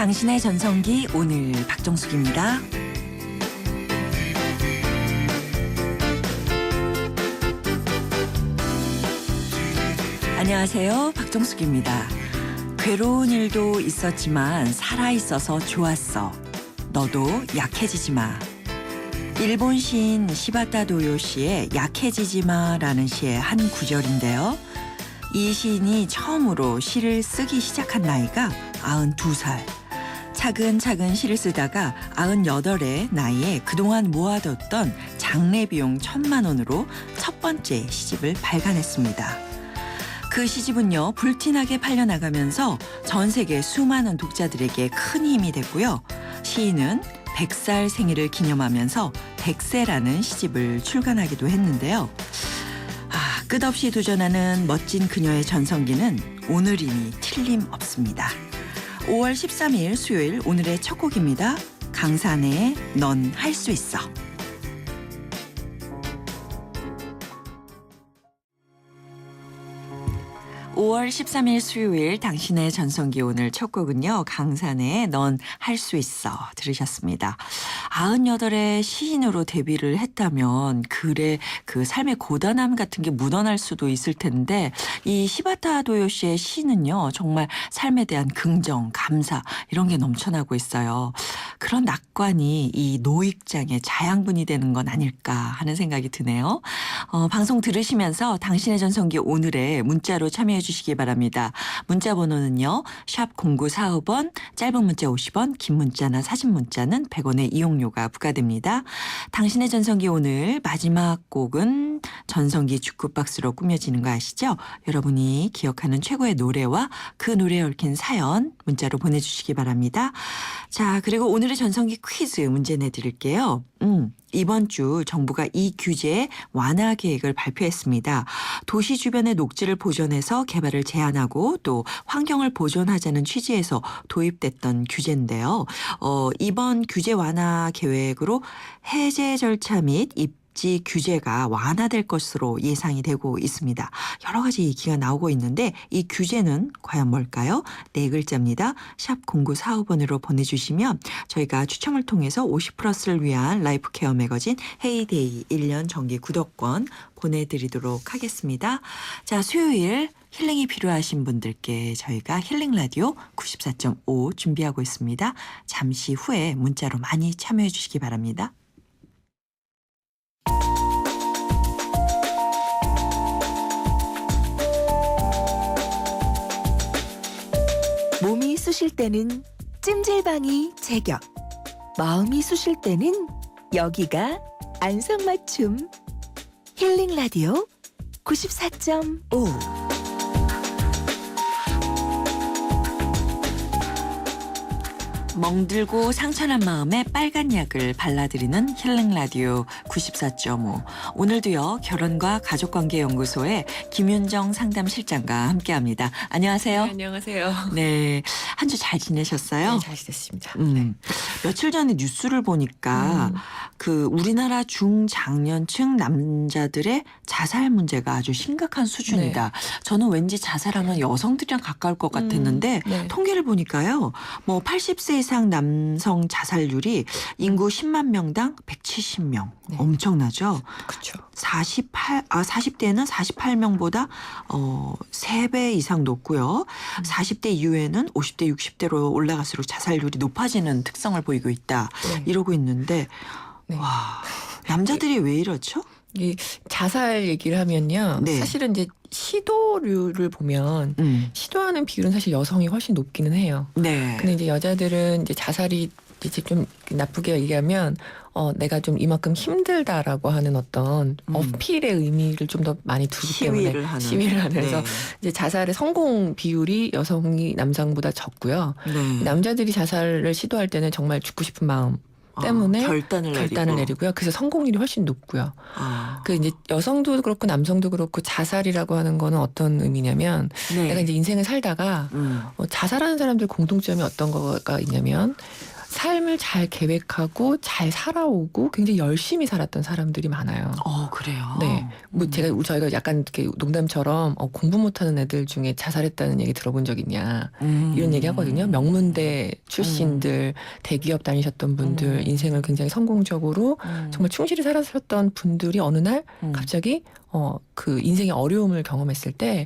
당신의 전성기 오늘 박정숙입니다. 안녕하세요. 박정숙입니다. 괴로운 일도 있었지만 살아있어서 좋았어. 너도 약해지지 마. 일본 시인 시바타 도요 씨의 약해지지 마라는 시의 한 구절인데요. 이 시인이 처음으로 시를 쓰기 시작한 나이가 92살. 차근차근 시를 쓰다가 98의 나이에 그동안 모아뒀던 장례 비용 1,000만 원으로 첫 번째 시집을 발간했습니다. 그 시집은요, 불티나게 팔려나가면서 전 세계 수많은 독자들에게 큰 힘이 됐고요. 시인은 100살 생일을 기념하면서 100세라는 시집을 출간하기도 했는데요. 끝없이 도전하는 멋진 그녀의 전성기는 오늘이니 틀림없습니다. 5월 13일 수요일 오늘의 첫 곡입니다. 강산의 넌 할 수 있어. (5월 13일) 수요일 당신의 전성기 오늘 첫 곡은요. 강산의 넌 할 수 있어 들으셨습니다. 98의 시인으로 데뷔를 했다면 글의 그 삶의 고단함 같은 게 묻어날 수도 있을 텐데 이 시바타 도요 씨의 시는요. 정말 삶에 대한 긍정, 감사 이런 게 넘쳐나고 있어요. 그런 낙관이 이 노익장의 자양분이 되는 건 아닐까 하는 생각이 드네요. 방송 들으시면서 당신의 전성기 오늘의 문자로 참여해 주시기 바랍니다. 문자 번호는요. 샵 0945번, 짧은 문자 50원, 긴 문자나 사진 문자는 100원의 이용료가 부과됩니다. 당신의 전성기 오늘 마지막 곡은 전성기 주크박스로 꾸며지는 거 아시죠? 여러분이 기억하는 최고의 노래와 그 노래에 얽힌 사연 문자로 보내주시기 바랍니다. 자, 그리고 오늘의 전성기 퀴즈 문제 내드릴게요. 이번 주 정부가 이 규제 완화 계획을 발표했습니다. 도시 주변의 녹지를 보존해서 개발을 제한하고 또 환경을 보존하자는 취지에서 도입됐던 규제인데요. 이번 규제 완화 계획으로 해제 절차 및 입지 규제가 완화될 것으로 예상이 되고 있습니다. 여러 가지 얘기가 나오고 있는데 이 규제는 과연 뭘까요? 네 글자입니다. 샵 0945번으로 보내주시면 저희가 추첨을 통해서 50플러스를 위한 라이프 케어 매거진 헤이데이 1년 정기 구독권 보내드리도록 하겠습니다. 자, 수요일 힐링이 필요하신 분들께 저희가 힐링 라디오 94.5 준비하고 있습니다. 잠시 후에 문자로 많이 참여해 주시기 바랍니다. 몸이 쑤실 때는 찜질방이 제격, 마음이 쑤실 때는 여기가 안성맞춤. 힐링 라디오 94.5. 멍들고 상처난 마음에 빨간 약을 발라드리는 힐링 라디오 94.5. 오늘도요. 결혼과 가족관계연구소의 김윤정 상담실장과 함께합니다. 안녕하세요. 네, 안녕하세요. 네, 한 주 잘 지내셨어요? 네, 잘 지냈습니다. 네. 며칠 전에 뉴스를 보니까 그 우리나라 중장년층 남자들의 자살 문제가 아주 심각한 수준이다. 저는 왠지 자살하면 여성들이랑 가까울 것 같았는데 네. 통계를 보니까요. 뭐 80세 이상 남성 자살률이 인구 10만 명당 170명. 네. 엄청나죠? 그렇죠. 40대는 48명보다 3배 이상 높고요. 40대 이후에는 50대, 60대로 올라갈수록 자살률이 높아지는 특성을 보이고 있다. 네. 이러고 있는데 네. 와, 남자들이 왜 이렇죠? 이 자살 얘기를 하면요. 네. 사실은 이제 시도율을 보면 시도하는 비율은 사실 여성이 훨씬 높기는 해요. 네. 근데 이제 여자들은 이제 자살이 이제 좀 나쁘게 얘기하면 내가 좀 이만큼 힘들다라고 하는 어떤 어필의 의미를 좀 더 많이 두기 때문에 시위를 하는. 그래서 네. 이제 자살의 성공 비율이 여성이 남성보다 적고요. 네. 남자들이 자살을 시도할 때는 정말 죽고 싶은 마음 때문에 결단을 내리고요. 그래서 성공률이 훨씬 높고요. 그 이제 여성도 그렇고 남성도 그렇고 자살이라고 하는 거는 어떤 의미냐면 네. 내가 이제 인생을 살다가 자살하는 사람들 공통점이 어떤 거가 있냐면 삶을 잘 계획하고 잘 살아오고 굉장히 열심히 살았던 사람들이 많아요. 그래요? 네. 뭐 저희가 약간 이렇게 농담처럼 공부 못하는 애들 중에 자살했다는 얘기 들어본 적 있냐 이런 얘기 하거든요. 명문대 출신들 대기업 다니셨던 분들 인생을 굉장히 성공적으로 정말 충실히 살았었던 분들이 어느 날 갑자기 그 인생의 어려움을 경험했을 때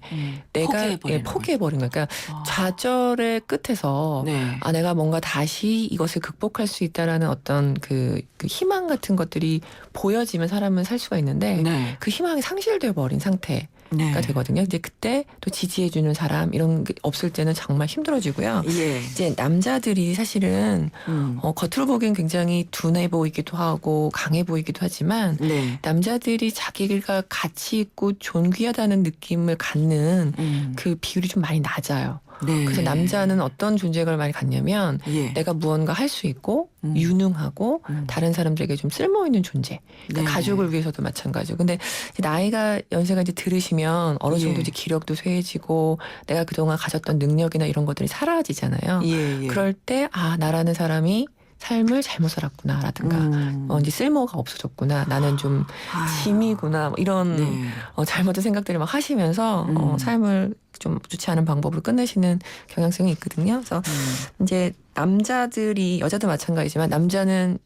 내가 포기해버린 거예요. 그러니까 좌절의 끝에서 네. 내가 뭔가 다시 이것을 극복할 수 있다라는 어떤 그 희망 같은 것들이 보여지면 사람은 살 수가 있는데 네. 그 희망이 상실되어 버린 상태가 네. 되거든요. 이제 그때 또 지지해주는 사람 이런 게 없을 때는 정말 힘들어지고요. 예. 이제 남자들이 사실은 겉으로 보기엔 굉장히 둔해 보이기도 하고 강해 보이기도 하지만 네. 남자들이 자기가 가치 있고 존귀하다는 느낌을 갖는 그 비율이 좀 많이 낮아요. 네. 그래서 남자는 어떤 존재감을 많이 갖냐면 예. 내가 무언가 할 수 있고 유능하고 다른 사람들에게 좀 쓸모 있는 존재. 그러니까 네. 가족을 위해서도 마찬가지고. 근데 나이가 연세가 이제 들으시면 어느 정도 예. 이제 기력도 쇠해지고 내가 그동안 가졌던 능력이나 이런 것들이 사라지잖아요. 예. 그럴 때 나라는 사람이 삶을 잘못 살았구나라든가 이제 쓸모가 없어졌구나. 나는 좀 짐이구나. 뭐 이런 네. 잘못된 생각들을 막 하시면서 삶을 좀 좋지 않은 방법으로 끝내시는 경향성이 있거든요. 그래서 이제 남자들이 여자도 마찬가지지만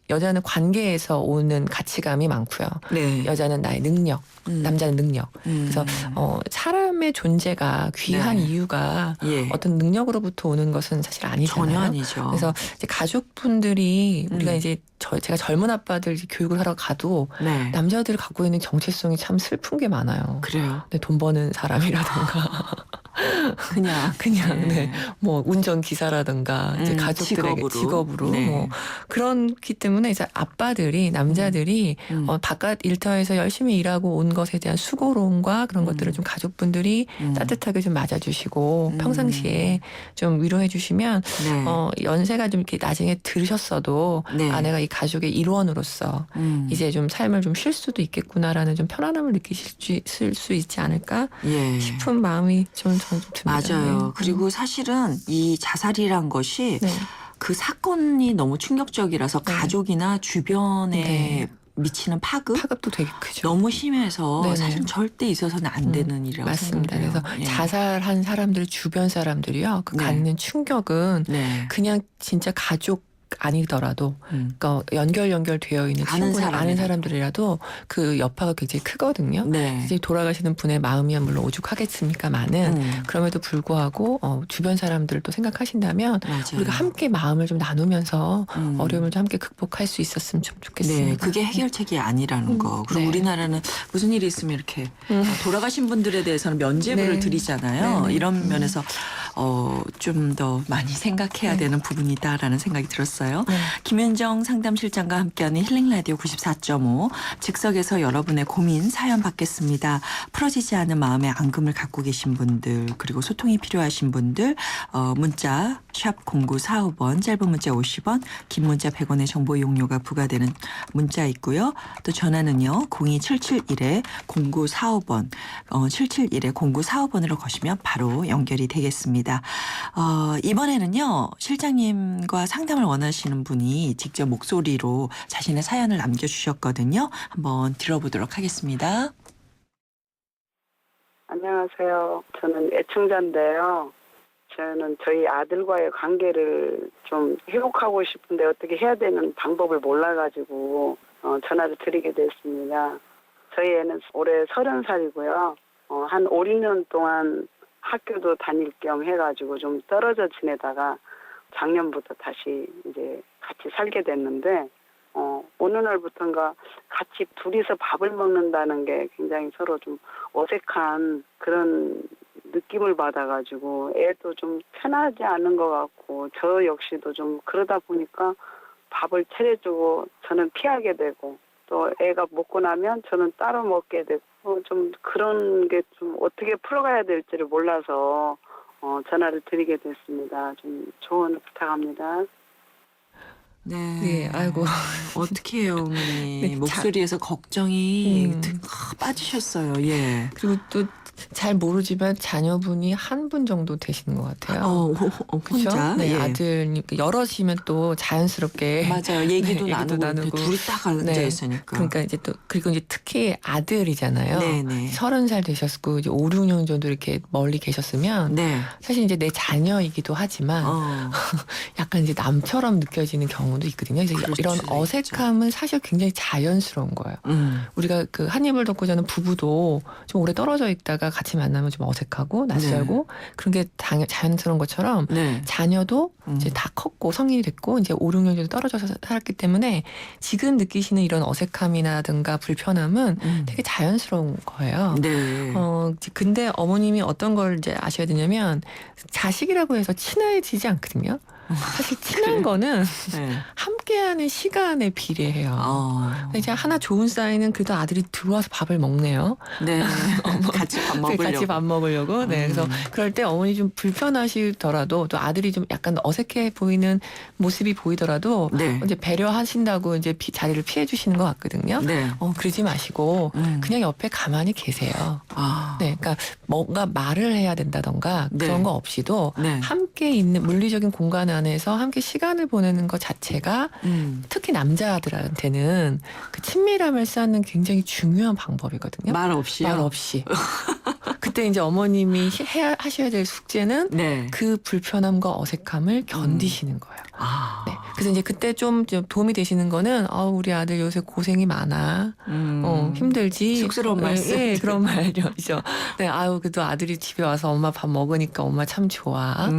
여자는 관계에서 오는 가치감이 많고요. 네. 여자는 나의 능력, 남자는 능력. 그래서 사람의 존재가 귀한 네. 이유가 예. 어떤 능력으로부터 오는 것은 사실 아니잖아요. 전혀 아니죠. 그래서 이제 가족분들이 우리가 이제 제가 젊은 아빠들 교육을 하러 가도 네. 남자들이 갖고 있는 정체성이 참 슬픈 게 많아요. 그래요. 근데 돈 버는 사람이라든가 그냥 네. 뭐 운전기사라든가 이제 가족들에게 직업으로 네. 뭐 그렇기 때문에 이제 아빠들이 남자들이 바깥 일터에서 열심히 일하고 온 것에 대한 수고로움과 그런 것들을 좀 가족분들이 따뜻하게 좀 맞아주시고 평상시에 좀 위로해 주시면 네. 연세가 좀 이렇게 나중에 들으셨어도 네. 내가 이 가족의 일원으로서 이제 좀 삶을 좀 쉴 수도 있겠구나라는 좀 편안함을 느끼실 수 있지 않을까 예. 싶은 마음이 좀 듭니다. 맞아요. 네. 그리고 사실은 이 자살이란 것이 네. 그 사건이 너무 충격적이라서 네. 가족이나 주변에 네. 미치는 파급도 되게 크죠. 너무 심해서 네네. 사실 절대 있어서는 안 되는 일이라고 맞습니다. 생각해요. 그래서 예. 자살한 사람들 주변 사람들이요. 그 네. 갖는 충격은 네. 그냥 진짜 가족 아니더라도 그러니까 연결되어 있는 친구나 아는 사람들이라도 그 여파가 굉장히 크거든요. 네. 이제 돌아가시는 분의 마음이야 물론 오죽하겠습니까마는 그럼에도 불구하고 주변 사람들을 또 생각하신다면 맞아요. 우리가 함께 마음을 좀 나누면서 어려움을 좀 함께 극복할 수 있었으면 좀 좋겠습니다. 네, 그게 해결책이 아니라는 거. 그리고 네. 우리나라는 무슨 일이 있으면 이렇게 돌아가신 분들에 대해서는 면죄부를 네. 드리잖아요. 네네. 이런 면에서 좀 더 많이 생각해야 되는 부분이다라는 생각이 들었어요. 네. 김윤정 상담실장과 함께하는 힐링라디오 94.5 즉석에서 여러분의 고민 사연 받겠습니다. 풀어지지 않은 마음의 앙금을 갖고 계신 분들 그리고 소통이 필요하신 분들 문자 샵 0945번 짧은 문자 50원 긴 문자 100원의 정보 이용료가 부과되는 문자 있고요. 또 전화는요. 02771-0945번 771-0945번으로 거시면 바로 연결이 되겠습니다. 이번에는요. 실장님과 상담을 원하시는 분이 직접 목소리로 자신의 사연을 남겨주셨거든요. 한번 들어보도록 하겠습니다. 안녕하세요. 저는 애청자인데요. 저는 저희 아들과의 관계를 좀 회복하고 싶은데 어떻게 해야 되는 방법을 몰라가지고 전화를 드리게 됐습니다. 저희 애는 올해 30살이고요. 한 5, 6년 동안 학교도 다닐 겸 해가지고 좀 떨어져 지내다가 작년부터 다시 이제 같이 살게 됐는데 어느 날부턴가 같이 둘이서 밥을 먹는다는 게 굉장히 서로 좀 어색한 그런 느낌을 받아가지고 애도 좀 편하지 않은 것 같고 저 역시도 좀 그러다 보니까 밥을 차려주고 저는 피하게 되고 또 애가 먹고 나면 저는 따로 먹게 되고 좀 그런 게 좀 어떻게 풀어가야 될지를 몰라서 전화를 드리게 됐습니다. 좀 조언을 부탁합니다. 네. 네, 아이고. 어떻게 해요, 어머니. 네, 목소리에서 걱정이 빠지셨어요. 예. 그리고 또 잘 모르지만 자녀분이 한 분 정도 되시는 것 같아요. 그렇죠? 혼자. 네, 예. 아들 여럿이면 또 자연스럽게 맞아요. 얘기도 네, 얘기도 나누고, 나누고. 둘이 딱 앉아 네. 있으니까. 그러니까 이제 또 그리고 이제 특히 아들이잖아요. 네네. 30살 되셨고 이제 5, 6년 정도 이렇게 멀리 계셨으면 네. 사실 이제 내 자녀이기도 하지만 약간 이제 남처럼 느껴지는 경우도 있거든요. 그래서 그럴 이런 수도 어색함은 사실 굉장히 자연스러운 거예요. 우리가 그 한 입을 덮고 자는 부부도 좀 오래 떨어져 있다가 같이 만나면 좀 어색하고 낯설고 그런 게 자연스러운 것처럼 네. 자녀도 이제 다 컸고 성인이 됐고 이제 5, 6년 정도 떨어져서 살았기 때문에 지금 느끼시는 이런 어색함이라든가 불편함은 되게 자연스러운 거예요. 네. 근데 어머님이 어떤 걸 이제 아셔야 되냐면 자식이라고 해서 친해지지 않거든요. 사실 친한 거는 네. 함께하는 시간에 비례해요. 근데 이제 하나 좋은 사이는 그래도 아들이 들어와서 밥을 먹네요. 네. 같이 밥 먹으려고. 같이 밥 먹으려고. 네. 그래서 그럴 때 어머니 좀 불편하시더라도 또 아들이 좀 약간 어색해 보이는 모습이 보이더라도 네. 이제 배려하신다고 이제 자리를 피해 주시는 것 같거든요. 네. 그러지 마시고 그냥 옆에 가만히 계세요. 네. 그러니까 뭔가 말을 해야 된다던가 네. 그런 거 없이도 네. 함께 있는 물리적인 공간 안에서 함께 시간을 보내는 것 자체가 특히 남자들한테는 그 친밀함을 쌓는 굉장히 중요한 방법이거든요. 말 없이요? 말 없이. 그때 이제 어머님이 하셔야 될 숙제는 네. 그 불편함과 어색함을 견디시는 거예요. 네. 그래서 이제 그때 좀 도움이 되시는 거는 우리 아들 요새 고생이 많아. 힘들지. 쑥스러운 말씀. 예, 그런 말이죠. 네, 그래도 아들이 집에 와서 엄마 밥 먹으니까 엄마 참 좋아.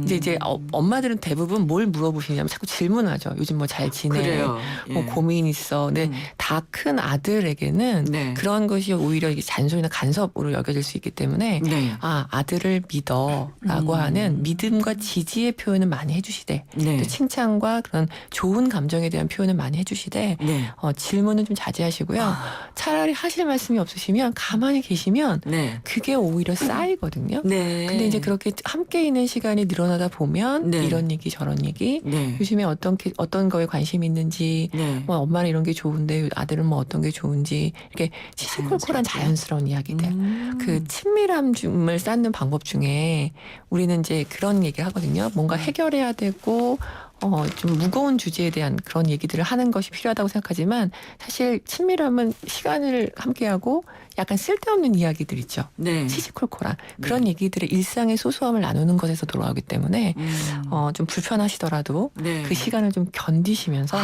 이제 엄마들은 대부분 뭘 물어보시냐면 자꾸 질문하죠. 요즘 뭐 잘 지내? 그래요. 뭐 예. 고민 있어. 근데 다 큰 아들에게는 네. 그런 것이 오히려 이게 잔소리나 간섭으로 여겨질 수 있기 때문에 네. 아들을 믿어라고 하는 믿음과 지지의 표현을 많이 해주시되 네. 또 칭찬과 그런 좋은 감정에 대한 표현을 많이 해주시되 네. 질문은 좀 자제하시고요. 차라리 하실 말씀이 없으시면 가만히 계시면 네. 그게 오히려 쌓이거든요. 네. 근데 이제 그렇게 함께 있는 시간이 늘어나다 보면 네. 이런 얘기 저런 얘기 네. 요즘에 어떤 거에 관심이 있는지 네. 뭐 엄마는 이런 게 좋은데 아들은 뭐 어떤 게 좋은지 이렇게 시시콜콜한 자연스러운 이야기들 그 친밀함을 쌓는 방법 중에 우리는 이제 그런 얘기를 하거든요. 뭔가 해결해야 되고 좀 무거운 주제에 대한 그런 얘기들을 하는 것이 필요하다고 생각하지만 사실 친밀함은 시간을 함께하고 약간 쓸데없는 이야기들 있죠. 네. 시시콜콜한 그런 얘기들의 일상의 소소함을 나누는 것에서 돌아오기 때문에 좀 불편하시더라도 네. 그 시간을 좀 견디시면서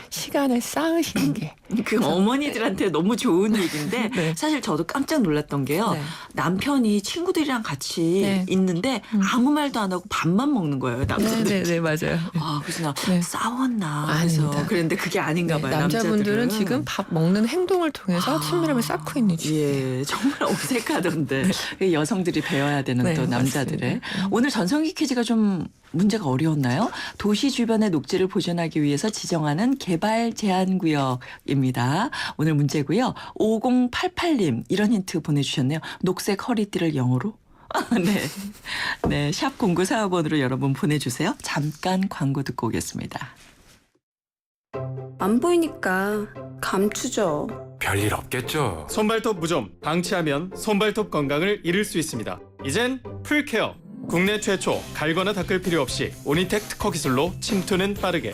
시간을 쌓으시는 게 그 어머니들한테 너무 좋은 얘기인데 네. 사실 저도 깜짝 놀랐던 게요. 네. 남편이 친구들이랑 같이 네. 있는데 아무 말도 안 하고 밥만 먹는 거예요. 남자들. 네, 맞아요. 그래서 나 네. 싸웠나 아닙니다. 그래서 그랬는데 그게 아닌가 네, 봐요. 남자분들은 지금 밥 먹는 행동을 통해서 친밀함을 쌓고 있는 중. 예, 정말 어색하던데 여성들이 배워야 되는 네, 또 남자들의 맞습니다. 오늘 전성기 퀴즈가 좀 문제가 어려웠나요? 도시 주변의 녹지를 보존하기 위해서 지정하는 개발 제한 구역입니다. 오늘 문제고요. 5088님 이런 힌트 보내주셨네요. 녹색 허리띠를 영어로? 네. 네, 샵 0945번으로 여러분 보내주세요. 잠깐 광고 듣고 오겠습니다. 안 보이니까 감추죠. 별일 없겠죠. 손발톱 무좀 방치하면 손발톱 건강을 잃을 수 있습니다. 이젠 풀케어. 국내 최초 갈거나 닦을 필요 없이 오니텍 특허 기술로 침투는 빠르게.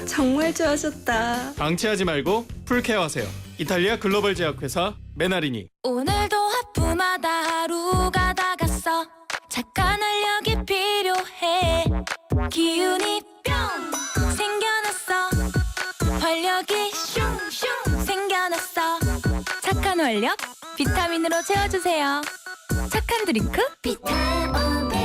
정말 좋아졌다. 방치하지 말고 풀케어하세요. 이탈리아 글로벌 제약회사 메나리니. 오늘도 하품하다 하루가 다 갔어. 착한 활력이 필요해. 기운이 뿅 생겨났어. 활력이 슝슝 생겨났어. 착한 활력 비타민으로 채워주세요. 착한 드링크 비타오백.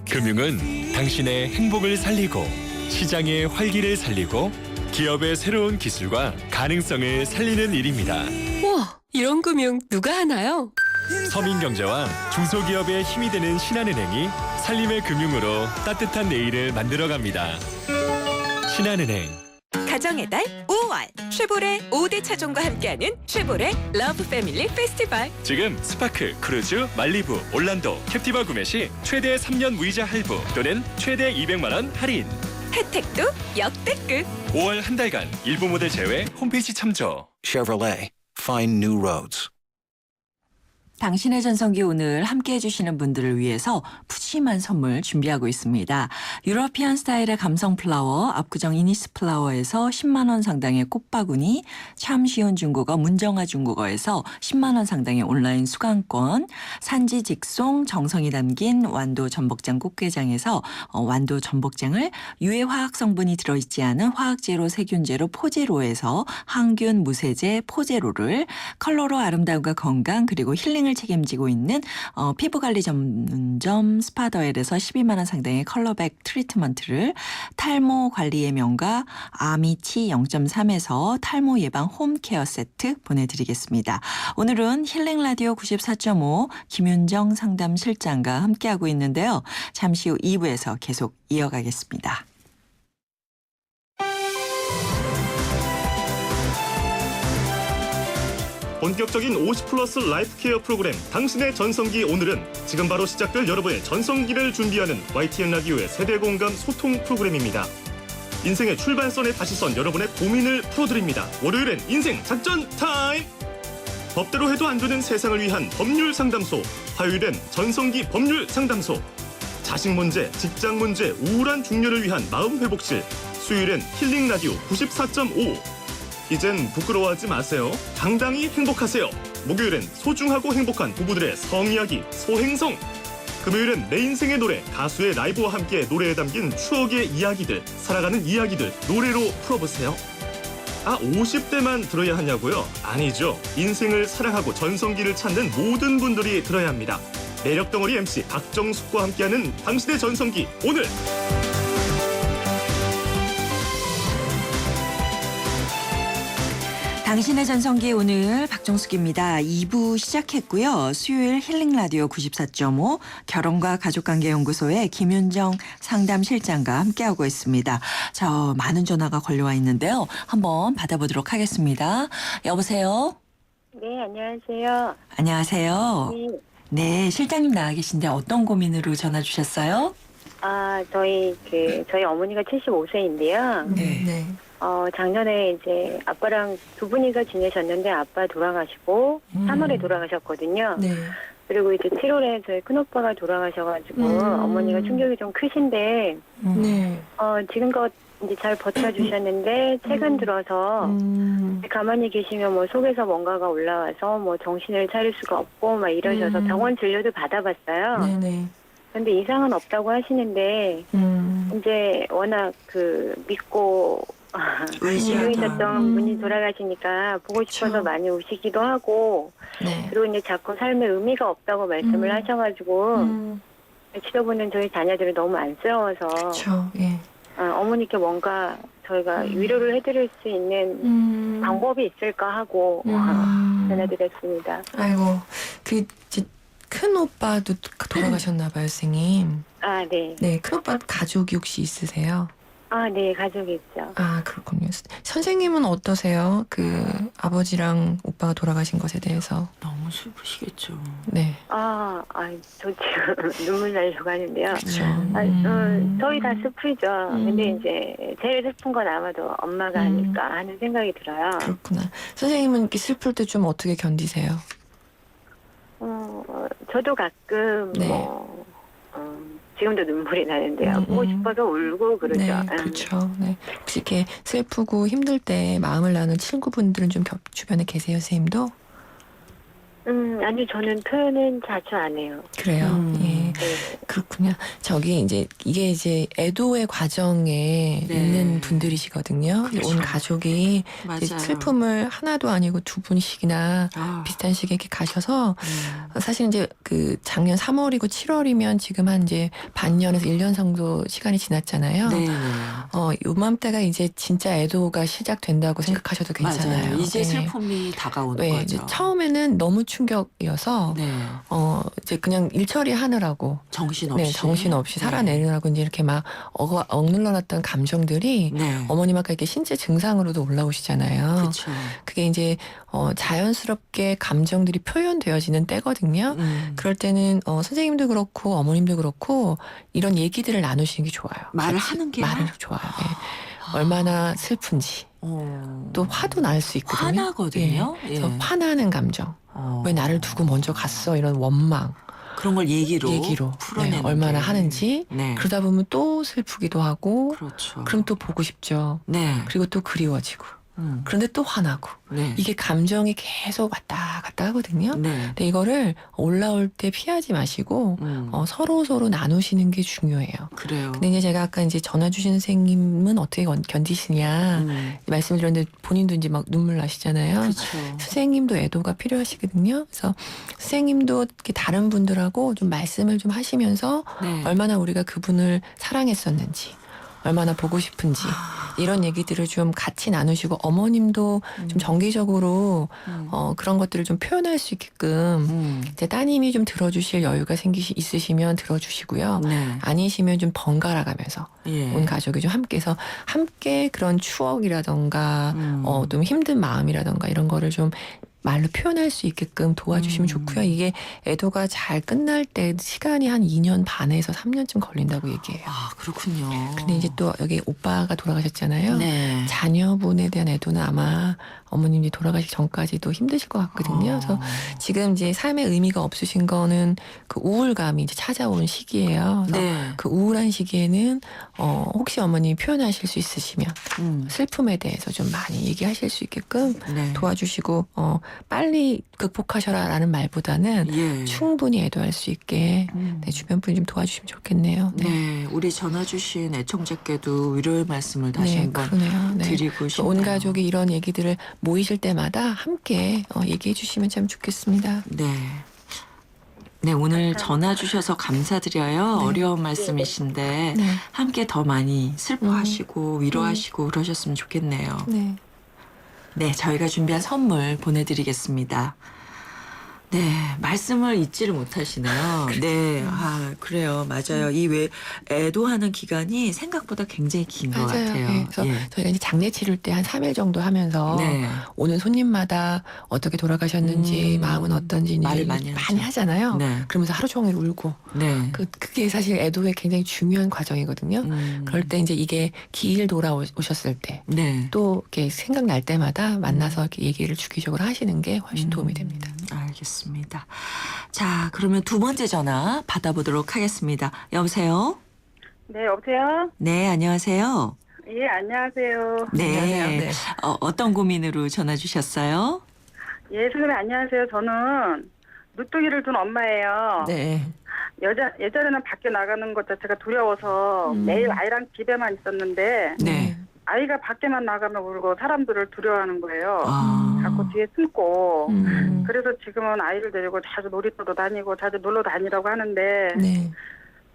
금융은 당신의 행복을 살리고 시장의 활기를 살리고 기업의 새로운 기술과 가능성을 살리는 일입니다. 우와, 이런 금융 누가 하나요? 서민경제와 중소기업의 힘이 되는 신한은행이 살림의 금융으로 따뜻한 내일을 만들어갑니다. 신한은행. 가정의 달 5월 쉐보레 5대 차종과 함께하는 쉐보레 러브 패밀리 페스티벌. 지금 스파크, 크루즈, 말리부, 올란도, 캡티바 구매 시 최대 3년 무이자 할부 또는 최대 200만 원 할인. 혜택도 역대급. 5월 한 달간 일부 모델 제외 홈페이지 참조. Chevrolet. Find new roads. 당신의 전성기 오늘 함께 해주시는 분들을 위해서 푸짐한 선물 준비하고 있습니다. 유러피안 스타일의 감성 플라워, 압구정 이니스 플라워에서 10만 원 상당의 꽃바구니, 참 쉬운 중국어 문정아 중국어에서 10만 원 상당의 온라인 수강권, 산지 직송 정성이 담긴 완도 전복장 꽃게장에서 완도 전복장을 유해 화학 성분이 들어있지 않은 화학제로 세균제로 포제로에서 항균 무세제 포제로를, 컬러로 아름다움과 건강 그리고 힐링을 책임지고 있는 피부관리 전문점 스파더엘에서 12만 원 상당의 컬러백 트리트먼트를, 탈모 관리의 명가 아미치 0.3에서 탈모 예방 홈케어 세트 보내드리겠습니다. 오늘은 힐링라디오 94.5 김윤정 상담실장과 함께하고 있는데요. 잠시 후 2부에서 계속 이어가겠습니다. 본격적인 50플러스 라이프 케어 프로그램 당신의 전성기 오늘은 지금 바로 시작될 여러분의 전성기를 준비하는 YTN 라디오의 세대 공감 소통 프로그램입니다. 인생의 출발선에 다시 선 여러분의 고민을 풀어드립니다. 월요일엔 인생 작전 타임! 법대로 해도 안 되는 세상을 위한 법률 상담소, 화요일엔 전성기 법률 상담소, 자식 문제, 직장 문제, 우울한 중년을 위한 마음 회복실, 수요일엔 힐링 라디오 94.5. 이젠 부끄러워하지 마세요. 당당히 행복하세요. 목요일엔 소중하고 행복한 부부들의 성이야기 소행성. 금요일엔 내 인생의 노래, 가수의 라이브와 함께 노래에 담긴 추억의 이야기들, 살아가는 이야기들 노래로 풀어보세요. 50대만 들어야 하냐고요? 아니죠. 인생을 사랑하고 전성기를 찾는 모든 분들이 들어야 합니다. 매력덩어리 MC 박정숙과 함께하는 당신의 전성기 오늘! 당신의 전성기 오늘 박정숙입니다. 2부 시작했고요. 수요일 힐링라디오 94.5 결혼과 가족관계연구소의 김윤정 상담실장과 함께하고 있습니다. 저 많은 전화가 걸려와 있는데요. 한번 받아보도록 하겠습니다. 여보세요? 네, 안녕하세요. 안녕하세요. 네. 네, 실장님 나와 계신데 어떤 고민으로 전화 주셨어요? 저희 어머니가 75세인데요. 네. 작년에 이제 아빠랑 두 분이서 지내셨는데 아빠 돌아가시고 3월에 돌아가셨거든요. 네. 그리고 이제 7월에 저희 큰오빠가 돌아가셔가지고 어머니가 충격이 좀 크신데, 네. 지금껏 이제 잘 버텨주셨는데 최근 들어서 가만히 계시면 뭐 속에서 뭔가가 올라와서 뭐 정신을 차릴 수가 없고 막 이러셔서 병원 진료도 받아봤어요. 네네. 근데 이상은 없다고 하시는데 이제 워낙 믿고 의지하셨던 분이 돌아가시니까 보고 싶어서 그쵸. 많이 우시기도 하고, 네. 그리고 이제 자꾸 삶에 의미가 없다고 말씀을 하셔가지고 지도부는 저희 자녀들이 너무 안쓰러워서 그렇죠. 예. 어머니께 뭔가 저희가 위로를 해드릴 수 있는 방법이 있을까 하고 전해드렸습니다. 아이고, 큰 오빠도 돌아가셨나 봐요, 선생님. 네. 네, 큰 오빠 가족이 혹시 있으세요? 네, 가족이 있죠. 그렇군요. 선생님은 어떠세요? 아버지랑 오빠가 돌아가신 것에 대해서. 너무 슬프시겠죠. 네. 저 지금 눈물 나려고 하는데요. 그렇죠. 저희 다 슬프죠. 근데 이제 제일 슬픈 건 아마도 엄마가 아닐까 하는 생각이 들어요. 그렇구나. 선생님은 이렇게 슬플 때 좀 어떻게 견디세요? 저도 가끔 네. 지금도 눈물이 나는데요. 보고 싶어서 울고 그러죠. 네, 그렇죠. 네. 혹시 이렇게 슬프고 힘들 때 마음을 나누는 친구분들은 좀 주변에 계세요, 선생님도? 아니요, 저는 표현은 자주 안 해요. 그래요. 예. 네. 그렇군요. 이게 이제 애도의 과정에 네. 있는 분들이시거든요. 그렇죠. 온 가족이 맞아요. 이제 슬픔을 하나도 아니고 두 분씩이나 비슷한 시기에 이렇게 가셔서 사실 이제 작년 3월이고 7월이면 지금 한 이제 반년에서 1년 정도 시간이 지났잖아요. 네. 요맘때가 이제 진짜 애도가 시작된다고 생각하셔도 괜찮아요. 맞아요. 이제 네. 슬픔이 다가오는 네, 거죠. 이제 처음에는 너무 충격이어서 네. 이제 그냥 일 처리하느라고 정신없이. 네, 정신없이 네. 살아내느라고 이제 이렇게 막 억눌러놨던 감정들이 네. 어머님 아까 이렇게 신체 증상으로도 올라오시잖아요. 그렇죠. 그게 이제 자연스럽게 감정들이 표현되어지는 때거든요. 그럴 때는 선생님도 그렇고 어머님도 그렇고 이런 얘기들을 나누시는 게 좋아요. 말을 같이 하는 게요? 말을 좋아요. 예. 얼마나 슬픈지 또 화도 날 수 있거든요. 화나거든요. 예. 그래서 화나는 감정. 왜 나를 두고 먼저 갔어? 이런 원망. 그런 걸 얘기로 풀어내는 네, 얼마나 게. 하는지. 네. 그러다 보면 또 슬프기도 하고 그렇죠. 그럼 또 보고 싶죠. 네. 그리고 또 그리워지고. 그런데 또 화나고. 네. 이게 감정이 계속 왔다 갔다 하거든요. 네. 근데 이거를 올라올 때 피하지 마시고 서로 나누시는 게 중요해요. 그래요. 근데 이제 제가 아까 이제 전화 주신 선생님은 어떻게 견디시냐 말씀드렸는데 본인도 이제 막 눈물 나시잖아요. 그렇죠. 선생님도 애도가 필요하시거든요. 그래서 선생님도 이렇게 다른 분들하고 좀 말씀을 좀 하시면서 네. 얼마나 우리가 그분을 사랑했었는지, 얼마나 보고 싶은지 이런 얘기들을 좀 같이 나누시고 어머님도 좀 정기적으로 그런 것들을 좀 표현할 수 있게끔 이제 따님이 좀 들어주실 여유가 있으시면 들어주시고요. 네. 아니시면 좀 번갈아 가면서 예. 온 가족이 좀 함께해서 함께 그런 추억이라던가 좀 힘든 마음이라던가 이런 거를 좀 말로 표현할 수 있게끔 도와주시면 좋고요. 이게 애도가 잘 끝날 때 시간이 한 2년 반에서 3년쯤 걸린다고 얘기해요. 아, 그렇군요. 근데 이제 또 여기 오빠가 돌아가셨잖아요. 네. 자녀분에 대한 애도는 아마 어머님이 돌아가시기 전까지도 힘드실 것 같거든요. 그래서 지금 이제 삶의 의미가 없으신 거는 그 우울감이 이제 찾아온 시기예요. 그래서 네. 그 우울한 시기에는 혹시 어머님이 표현하실 수 있으시면 슬픔에 대해서 좀 많이 얘기하실 수 있게끔 네. 도와주시고 빨리 극복하셔라라는 말보다는 예. 충분히 애도할 수 있게 네, 주변 분이 좀 도와주시면 좋겠네요. 네. 우리 전화 주신 애청자께도 위로의 말씀을 다시 네, 한번 그러네요. 네. 드리고 싶네요. 온 가족이 이런 얘기들을 모이실 때마다 함께 얘기해 주시면 참 좋겠습니다. 네. 네, 오늘 전화 주셔서 감사드려요. 네. 어려운 말씀이신데 네. 함께 더 많이 슬퍼하시고 위로하시고 그러셨으면 좋겠네요. 네. 네, 저희가 준비한 선물 보내드리겠습니다. 네, 말씀을 잊지를 못하시네요. 네, 아, 그래요. 맞아요. 이 애도하는 기간이 생각보다 굉장히 긴 것 맞아요. 같아요. 네. 그래서 예. 저희가 이제 장례 치를 때 한 3일 정도 하면서 네. 오는 손님마다 어떻게 돌아가셨는지 마음은 어떤지 말을 많이 하죠. 하잖아요. 네. 그러면서 하루 종일 울고 네. 그게 사실 애도의 굉장히 중요한 과정이거든요. 그럴 때 이제 이게 기일 돌아오셨을 때 네. 또 이렇게 생각날 때마다 만나서 이렇게 얘기를 주기적으로 하시는 게 훨씬 도움이 됩니다. 알겠습니다. 자, 그러면 두 번째 전화 받아보도록 하겠습니다. 여보세요? 네, 여보세요? 네, 안녕하세요. 예, 안녕하세요. 네. 안녕하세요. 네. 어떤 고민으로 전화 주셨어요? 예, 선생님 안녕하세요. 저는 누뚱이를 둔 엄마예요. 네. 예전에는 밖에 나가는 것 자체가 두려워서 매일 아이랑 집에만 있었는데 네. 아이가 밖에만 나가면 울고 사람들을 두려워하는 거예요. 아. 자꾸 뒤에 숨고. 그래서 지금은 아이를 데리고 자주 놀이터도 다니고 자주 놀러 다니라고 하는데 네.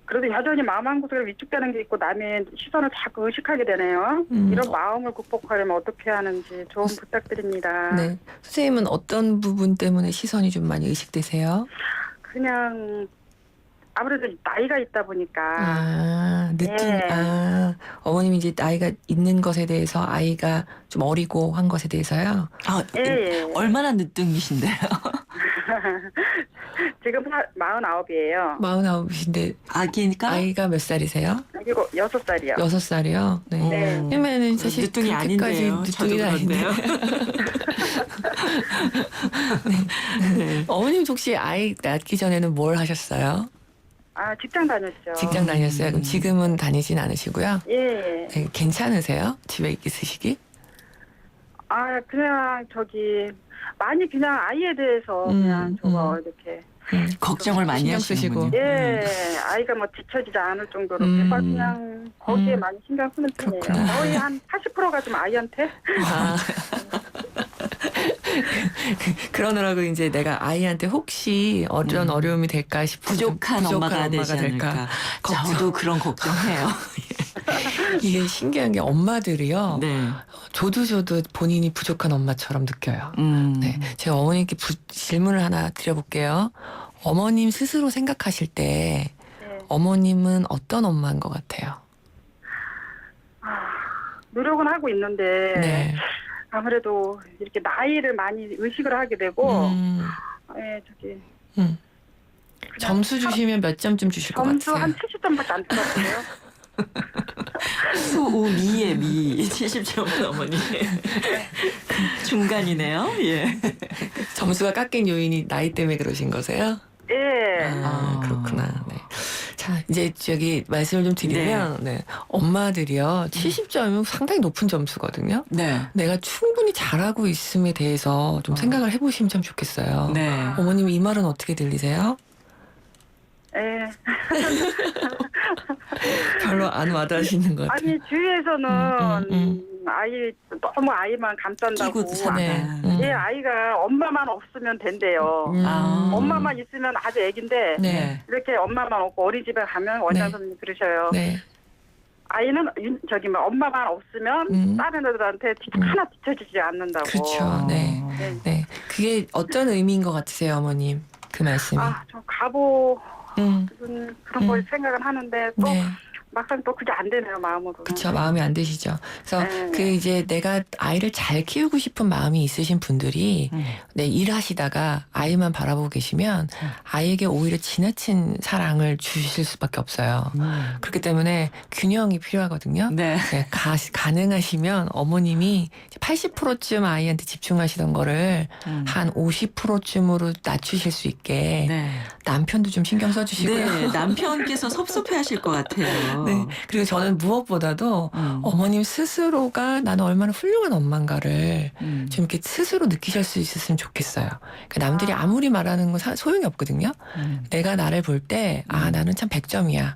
그래도 여전히 마음 한구석에 위축되는 게 있고 남의 시선을 자꾸 의식하게 되네요. 이런 마음을 극복하려면 어떻게 해야 하는지 조언 부탁드립니다. 네. 선생님은 어떤 부분 때문에 시선이 좀 많이 의식되세요? 그냥 아무래도 나이가 있다 보니까 어머님이 이제 나이가 있는 것에 대해서 아이가 좀 어리고 한 것에 대해서요. 아, 예. 얼마나 늦둥이신데요? 지금 49이에요. 49이신데 아기니까? 아이가 몇 살이세요? 그리고 6살이요. 6살이요? 네. 네. 그러면은 사실 늦둥이 그렇게까지 아닌데요. 저도 늦둥이는 아닌데. 그런데요. 네. 어머님 혹시 아이 낳기 전에는 뭘 하셨어요? 직장 다녔죠. 직장 다녔어요? 그럼 지금은 다니진 않으시고요? 예. 네, 괜찮으세요? 집에 있으시기? 그냥 많이 그냥 아이에 대해서 그냥 이렇게 걱정을 많이 신경 쓰시고. 하시는군요. 예, 아이가 뭐 뒤처지지 않을 정도로 계속 그냥 거기에 많이 신경 쓰는 편이에요. 그렇구나. 거의 한 80%가 좀 아이한테. 그러느라고 이제 내가 아이한테 혹시 어떤 어려움이 될까 싶은 부족한 엄마가 되지 않을까. 저도 그런 걱정해요. 이게 신기한 게 엄마들이요. 네. 저도 본인이 부족한 엄마처럼 느껴요. 네, 제가 어머님께 질문을 하나 드려볼게요. 어머님 스스로 생각하실 때 네. 어머님은 어떤 엄마인 것 같아요? 노력은 하고 있는데 네. 아무래도 이렇게 나이를 많이 의식을 하게 되고 점수 주시면 몇 점쯤 주실 것 점수 같아요? 한 70점밖에 안 들었어요. 수우미의 미 70점은 어머니 중간이네요. 예. 점수가 깎인 요인이 나이 때문에 그러신 거세요? 예. 아, 그렇구나. 네. 자, 이제 저기 말씀을 좀 드리면, 네. 엄마들이요, 70점이면 상당히 높은 점수거든요. 네. 내가 충분히 잘하고 있음에 대해서 좀 생각을 해보시면 참 좋겠어요. 네. 어머님 이 말은 어떻게 들리세요? 예. 별로 안 와닿으시는 것 같아요. 아니 주위에서는 아이 너무 아이만 감싼다고. 끼고 사네. 예, 아이가 엄마만 없으면 된대요. 아. 엄마만 있으면 아주 애긴데 네. 이렇게 엄마만 없고 어린이집에 가면 원장 네. 선생님이 그러셔요. 네. 아이는 저기 뭐 엄마만 없으면 다른 애들한테 하나 뒤처지지 않는다고. 그렇죠. 네. 네. 네. 그게 어떤 의미인 것 같으세요, 어머님? 그 말씀이. 좀 가보 음. 그런 걸 생각은 하는데 또 네. 막상 또 그게 안 되네요, 마음으로. 그렇죠. 마음이 안 드시죠. 그래서 네. 그 이제 내가 아이를 잘 키우고 싶은 마음이 있으신 분들이 네, 일하시다가 아이만 바라보고 계시면 아이에게 오히려 지나친 사랑을 주실 수밖에 없어요. 그렇기 때문에 균형이 필요하거든요. 네. 네, 가능하시면 어머님이 80%쯤 아이한테 집중하시던 거를 한 50%쯤으로 낮추실 수 있게 네. 남편도 좀 신경 써주시고요. 네. 남편께서 섭섭해하실 것 같아요. 네. 그리고 저는 무엇보다도 어머님 스스로가 나는 얼마나 훌륭한 엄마인가를 좀 이렇게 스스로 느끼실 수 있었으면 좋겠어요. 그러니까 남들이 아무리 말하는 건 소용이 없거든요. 내가 나를 볼 때, 아, 나는 참 100점이야.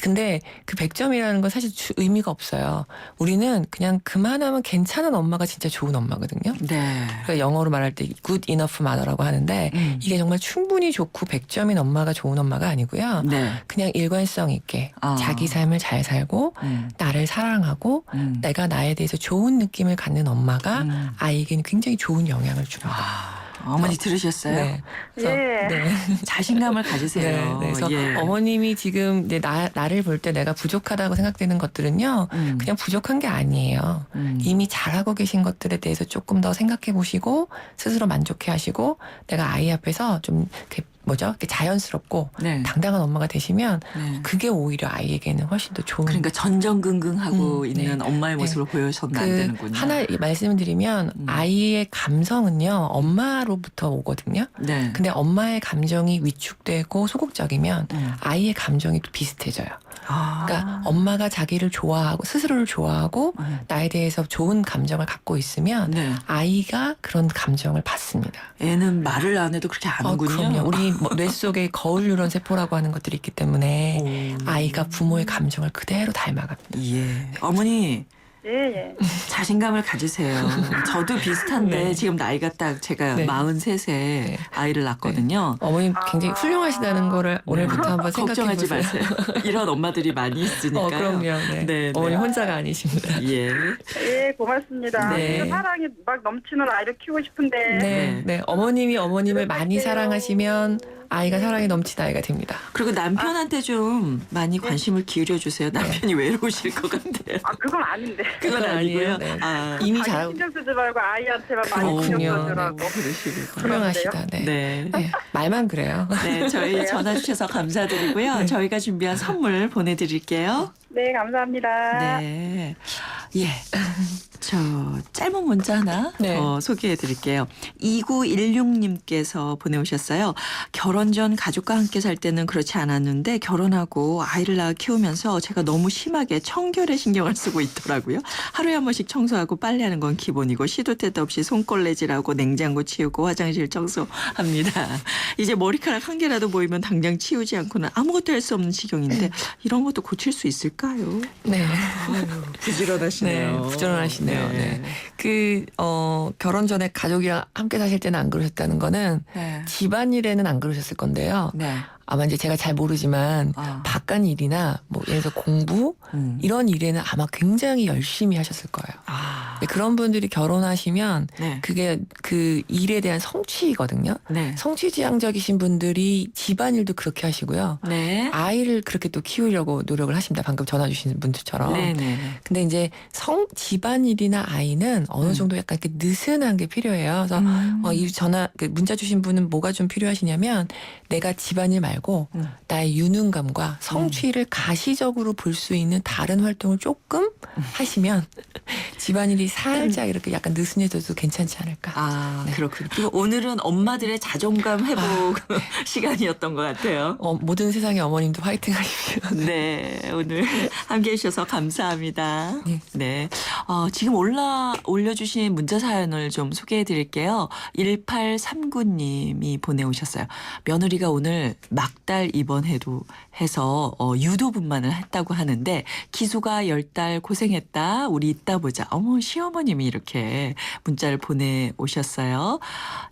근데 그 100점이라는 건 사실 의미가 없어요. 우리는 그냥 그만하면 괜찮은 엄마가 진짜 좋은 엄마거든요. 네. 그러니까 영어로 말할 때 good enough mother라고 하는데 이게 정말 충분히 좋고 100점인 엄마가 좋은 엄마가 아니고요. 네. 그냥 일관성 있게 자기 삶을 잘 살고 나를 사랑하고 내가 나에 대해서 좋은 느낌을 갖는 엄마가 아이에게는 굉장히 좋은 영향을 줍니다. 어머니 들으셨어요? 네. 그래서, 예. 네. 자신감을 가지세요. 네. 그래서 예. 어머님이 지금 이제 나를 볼 때 내가 부족하다고 생각되는 것들은요. 그냥 부족한 게 아니에요. 이미 잘하고 계신 것들에 대해서 조금 더 생각해 보시고 스스로 만족해 하시고 내가 아이 앞에서 좀 이렇게 이렇게 자연스럽고 네. 당당한 엄마가 되시면 네. 그게 오히려 아이에게는 훨씬 더 좋은. 그러니까 전전긍긍하고 있는 네. 엄마의 모습을 보여서는 안 되는군요. 하나 말씀을 드리면 아이의 감성은요 엄마로부터 오거든요. 네. 근데 엄마의 감정이 위축되고 소극적이면 아이의 감정이 또 비슷해져요. 그러니까 엄마가 자기를 좋아하고 스스로를 좋아하고 나에 대해서 좋은 감정을 갖고 있으면 네. 아이가 그런 감정을 받습니다. 애는 말을 안 해도 그렇게 아는군요. 그럼요. 우리 뇌 속에 거울 뉴런 세포라고 하는 것들이 있기 때문에 아이가 부모의 감정을 그대로 닮아갑니다. 예. 어머니 예. 자신감을 가지세요. 저도 비슷한데 네. 지금 나이가 딱 제가 네. 43세 아이를 낳았거든요. 어머님 굉장히 훌륭하시다는 거를 오늘부터 한번 생각해 걱정하지 보세요. 마세요. 이런 엄마들이 많이 있으니까요. 그럼요. 네. 네, 어머니 네. 혼자가 아니십니다. 예. 예, 고맙습니다. 네. 사랑이 막 넘치는 아이를 키우고 싶은데. 네, 네. 어머님이 어머님을 많이 사랑하시면 아이가 사랑이 넘치는 아이가 됩니다. 그리고 남편한테 좀 많이 관심을 기울여 주세요. 남편이 외로우실 것 같아요. 그건 아닌데. 그건 아니고요. 네. 아, 이미 자기 잘하고 신경 쓰지 말고 아이한테만 많이 신경 그렇군요. 써주라고. 그러시고. 훌륭하시다. 네. 네. 네. 말만 그래요. 네, 저희 전화 주셔서 감사드리고요. 저희가 준비한 선물 보내드릴게요. 네, 감사합니다. 네. 예. 저 짧은 문자 하나 네. 더 소개해 드릴게요. 2916님께서 보내오셨어요. 결혼 전 가족과 함께 살 때는 그렇지 않았는데 결혼하고 아이를 낳아 키우면서 제가 너무 심하게 청결에 신경을 쓰고 있더라고요. 하루에 한 번씩 청소하고 빨래하는 건 기본이고 시도 때도 없이 손걸레질하고 냉장고 치우고 화장실 청소합니다. 이제 머리카락 한 개라도 보이면 당장 치우지 않고는 아무것도 할 수 없는 지경인데 이런 것도 고칠 수 있을까요? 네. 부지런하시네요. 네, 부지런하시네요. 네. 결혼 전에 가족이랑 함께 사실 때는 안 그러셨다는 거는 네. 집안일에는 안 그러셨을 건데요. 네. 아마 이제 제가 잘 모르지만 바깥 일이나 뭐 예를 들어서 공부 이런 일에는 아마 굉장히 열심히 하셨을 거예요. 근데 그런 분들이 결혼하시면 네. 그게 그 일에 대한 성취거든요. 네. 성취지향적이신 분들이 집안일도 그렇게 하시고요. 네. 아이를 그렇게 또 키우려고 노력을 하십니다. 방금 전화 주신 분들처럼. 네네. 근데 이제 집안일이나 아이는 어느 정도 약간 이렇게 느슨한 게 필요해요. 그래서 이 문자 주신 분은 뭐가 좀 필요하시냐면 내가 집안일 말고 말고 나의 유능감과 성취를 가시적으로 볼 수 있는 다른 활동을 조금 하시면 집안일이 살짝 이렇게 약간 느슨해져도 괜찮지 않을까. 아, 네. 그렇군요. 그리고 오늘은 엄마들의 자존감 회복 시간이었던 것 같아요. 모든 세상의 어머님도 화이팅 하십시오. 네, 오늘 함께 해주셔서 감사합니다. 네. 네. 지금 올려주신 문자 사연을 좀 소개해 드릴게요. 1839님이 보내오셨어요. 며느리가 오늘 막달 입원해서 유도분만을 했다고 하는데 기수가 10달 고생했다. 우리 이따 보자. 어머, 시어머님이 이렇게 문자를 보내오셨어요.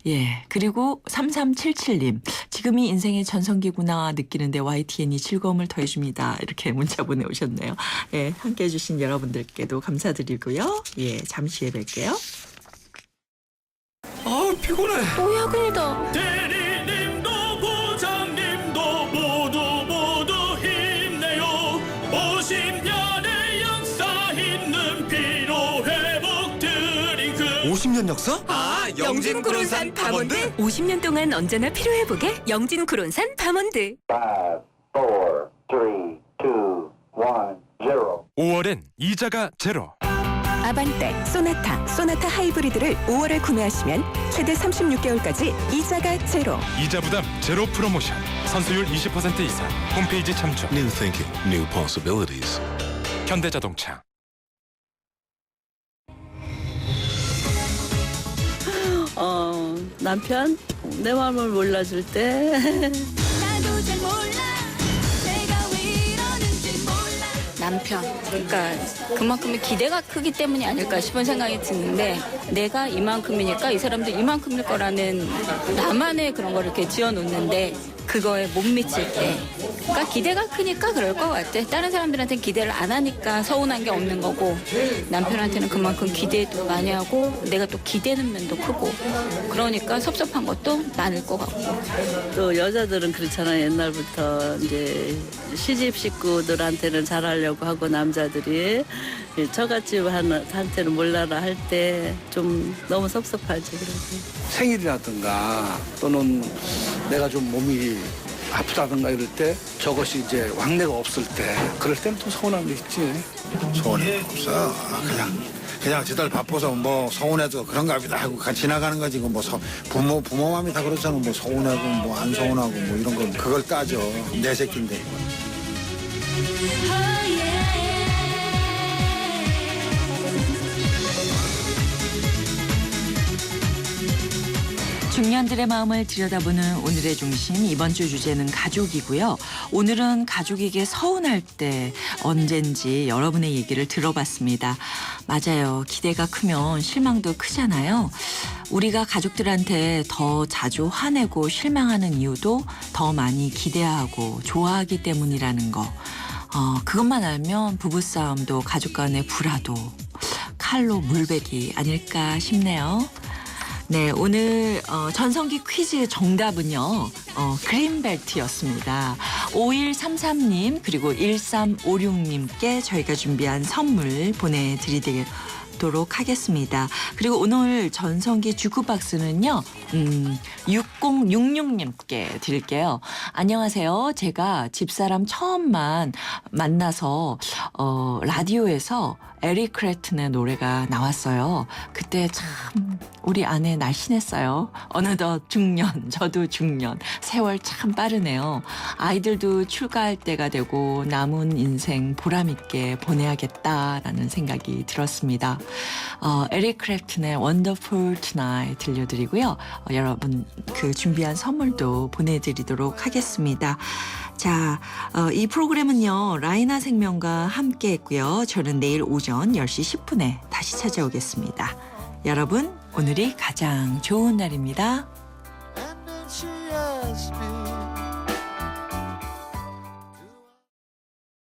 예. 그리고 3377님. 지금이 인생의 전성기구나 느끼는데 YTN이 즐거움을 더해줍니다. 이렇게 문자 보내오셨네요. 예. 함께 해주신 여러분들께도 감사드리고요. 예. 잠시 후에 뵐게요. 피곤해. 또 야근이다. 대리님도 부장님도 모두 힘내요. 50년의 역사 있는 피로회복 드링크. 50년 역사? 영진 구론산 밤원드 50년 동안 언제나 필요회복에 영진 구론산 밤원드. 5, 4, 3, 2, 1, 0. 5월엔 이자가 제로. 아반떼, 소나타 하이브리드를 5월에 구매하시면 최대 36개월까지 이자가 제로. 이자 부담 제로 프로모션. 선수율 20% 이상. 홈페이지 참조. New thinking, new possibilities. 현대자동차. 남편 내 마음을 몰라줄 때 나도 잘 몰라. 내가 왜 이러는지 몰라. 남편. 그러니까 그만큼의 기대가 크기 때문이 아닐까 싶은 생각이 드는데 내가 이만큼이니까 이 사람도 이만큼일 거라는 나만의 그런 걸 이렇게 지어놓는데 그거에 못 미칠 때 그러니까 기대가 크니까 그럴 것 같아. 다른 사람들한테는 기대를 안 하니까 서운한 게 없는 거고 남편한테는 그만큼 기대도 많이 하고 내가 또 기대는 면도 크고 그러니까 섭섭한 것도 많을 것 같고. 또 여자들은 그렇잖아요. 옛날부터 이제 시집 식구들한테는 잘하려고 하고 남자들이 처갓집 한테는 몰라라 할 때 좀 너무 섭섭하지. 그래서 생일이라든가 또는 내가 좀 몸이 아프다든가 이럴 때 저것이 이제 왕래가 없을 때 그럴 때는 또 서운함이 있지. 서운해 없어. 그냥 지들 바빠서 뭐 서운해도 그런가 보다 하고 지나가는 거지. 뭐 부모 마음이 다 그렇잖아. 뭐 서운하고 뭐 안 서운하고 뭐 이런 거 그걸 따져. 내 새끼인데. 중년들의 마음을 들여다보는 오늘의 중심, 이번 주 주제는 가족이고요. 오늘은 가족에게 서운할 때 언젠지 여러분의 얘기를 들어봤습니다. 맞아요. 기대가 크면 실망도 크잖아요. 우리가 가족들한테 더 자주 화내고 실망하는 이유도 더 많이 기대하고 좋아하기 때문이라는 거. 그것만 알면 부부싸움도 가족 간의 불화도 칼로 물베기 아닐까 싶네요. 네, 오늘 전성기 퀴즈 정답은요. 그린벨트였습니다. 5133님 그리고 1356님께 저희가 준비한 선물 보내드리도록 하겠습니다. 그리고 오늘 전성기 주쿠박스는요. 6066님께 드릴게요. 안녕하세요. 제가 집사람 처음만 만나서 라디오에서 에릭 클랩튼의 노래가 나왔어요. 그때 참 우리 아내 날씬했어요. 어느덧 중년, 저도 중년. 세월 참 빠르네요. 아이들도 출가할 때가 되고 남은 인생 보람있게 보내야겠다라는 생각이 들었습니다. 에릭 클랩튼의 Wonderful Tonight 들려드리고요. 여러분 그 준비한 선물도 보내드리도록 하겠습니다. 자, 이 프로그램은요. 라이나 생명과 함께 했고요. 저는 내일 오전 10시 10분에 다시 찾아오겠습니다. 여러분, 오늘이 가장 좋은 날입니다. And then she asked me